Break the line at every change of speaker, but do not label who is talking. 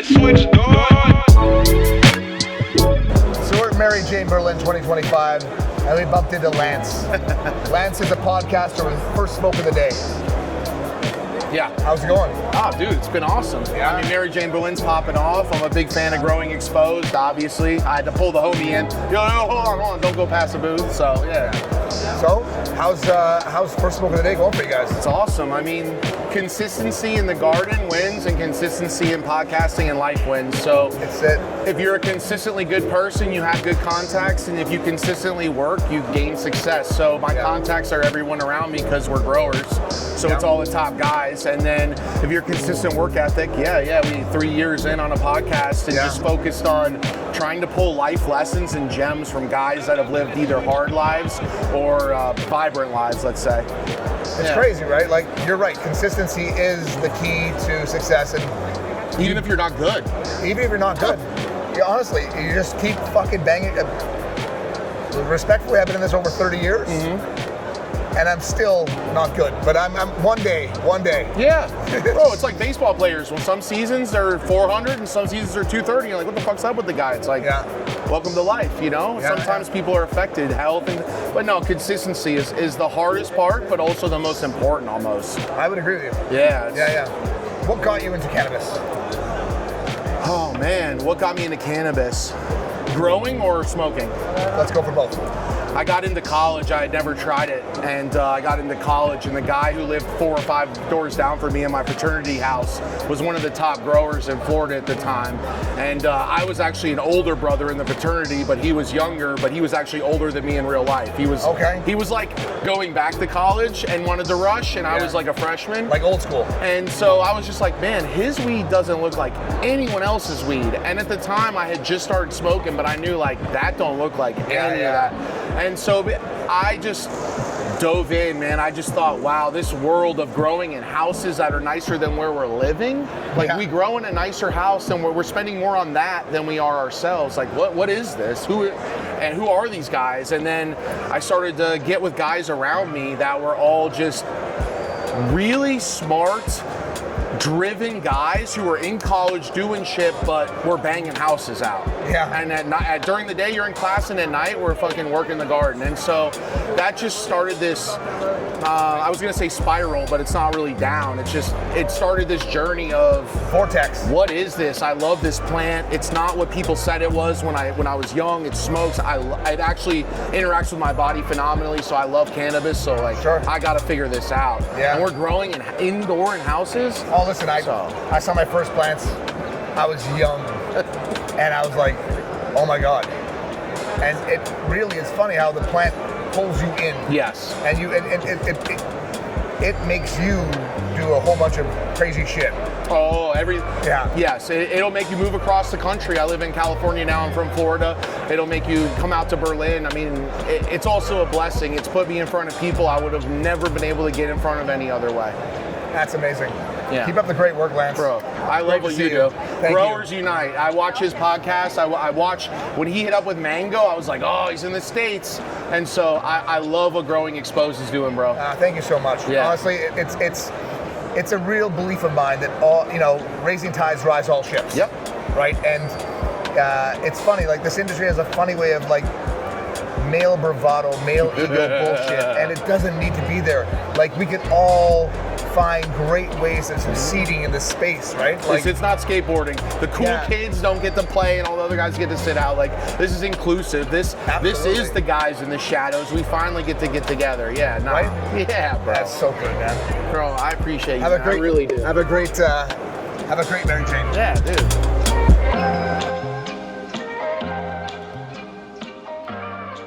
switch, dog.
So we're at Mary Jane Berlin 2025, and we bumped into Lance. Lance is a podcaster with First Smoke of the Day.
Yeah.
How's it going?
Oh, dude, it's been awesome.
Yeah.
I mean, Mary Jane Berlin's popping off. I'm a big fan of Growing Exposed, obviously. I had to pull the homie in. Yo, hold on, don't go past the booth. So, yeah.
So, how's First Smoke of the Day going for you guys?
It's awesome. I mean, consistency in the garden wins, and consistency in podcasting and life wins. So,
It's it.
if you're a consistently good person, you have good contacts, and if you consistently work, you gain success. So my contacts are everyone around me because we're growers. So it's all the top guys. And then if you're consistent work ethic, we 3 years in on a podcast and just focused on trying to pull life lessons and gems from guys that have lived either hard lives or vibrant lives, let's say.
It's crazy, right? Like, you're right. Consistency is the key to success, and
Even if you're not good.
even if you're not good, honestly, you just keep fucking banging. Respectfully, I've been in this over 30 years, and I'm still not good. But I'm one day.
Yeah. Bro, it's like baseball players. When some seasons they're 400 and some seasons they're 230. You're like, what the fuck's up with the guy? It's like, welcome to life, you know?
Yeah,
Sometimes people are affected, health, but no, consistency is the hardest part, but also the most important almost.
I would agree with you.
Yeah.
Yeah. What got you into cannabis?
Oh man, what got me into cannabis? Growing or smoking?
Let's go for both.
I got into college, I had never tried it, and I got into college, and the guy who lived 4 or 5 doors down from me in my fraternity house was one of the top growers in Florida at the time, and I was actually an older brother in the fraternity, but he was younger, but he was actually older than me in real life. He was like going back to college and wanted to rush, and I was like a freshman.
Like old school.
And so I was just like, man, his weed doesn't look like anyone else's weed. And at the time I had just started smoking, but I knew like that don't look like any of that. And so I just dove in, man. I just thought, wow, this world of growing in houses that are nicer than where we're living. Like we grow in a nicer house and we're spending more on that than we are ourselves. Like what is this? Who are these guys? And then I started to get with guys around me that were all just really smart, driven guys who were in college doing shit, but we're banging houses out.
Yeah.
And at night, during the day you're in class, and at night we're fucking working the garden. And so that just started this. I was gonna say spiral, but it's not really down. It started this journey of
Vortex.
what is this? I love this plant. It's not what people said it was when I was young. It smokes. It actually interacts with my body phenomenally. So I love cannabis. So like, I gotta figure this out.
Yeah.
And we're growing indoor in houses.
Oh, listen, I saw my first plants. I was young, and I was like, oh my God. And it really is funny how the plant pulls you in.
Yes.
And it makes you do a whole bunch of crazy shit.
Oh,
Yes,
it'll make you move across the country. I live in California now. I'm from Florida. It'll make you come out to Berlin. I mean, it's also a blessing. It's put me in front of people I would have never been able to get in front of any other way.
That's amazing.
Yeah.
Keep up the great work, Lance.
Bro, I love what you do.
Thank
Growers
you.
Unite. I watch his podcast. I watch when he hit up with Mango. I was like, oh, he's in the States. And so I love what Growing Exposed is doing, bro.
Thank you so much.
Yeah.
Honestly, it's a real belief of mine that all raising tides rise all ships.
Yep.
Right. And it's funny. Like, this industry has a funny way of like male bravado, male ego bullshit, and it doesn't need to be there. Like, we could all find great ways of succeeding in this space, right? Like,
it's not skateboarding. The cool kids don't get to play, and all the other guys get to sit out. Like, this is inclusive. This is the guys in the shadows. We finally get to get together. Yeah, no.
Right?
Yeah, bro.
That's so good, man.
Bro, I appreciate you.
I really do.
Have a great
Mary Jane.
Yeah, dude.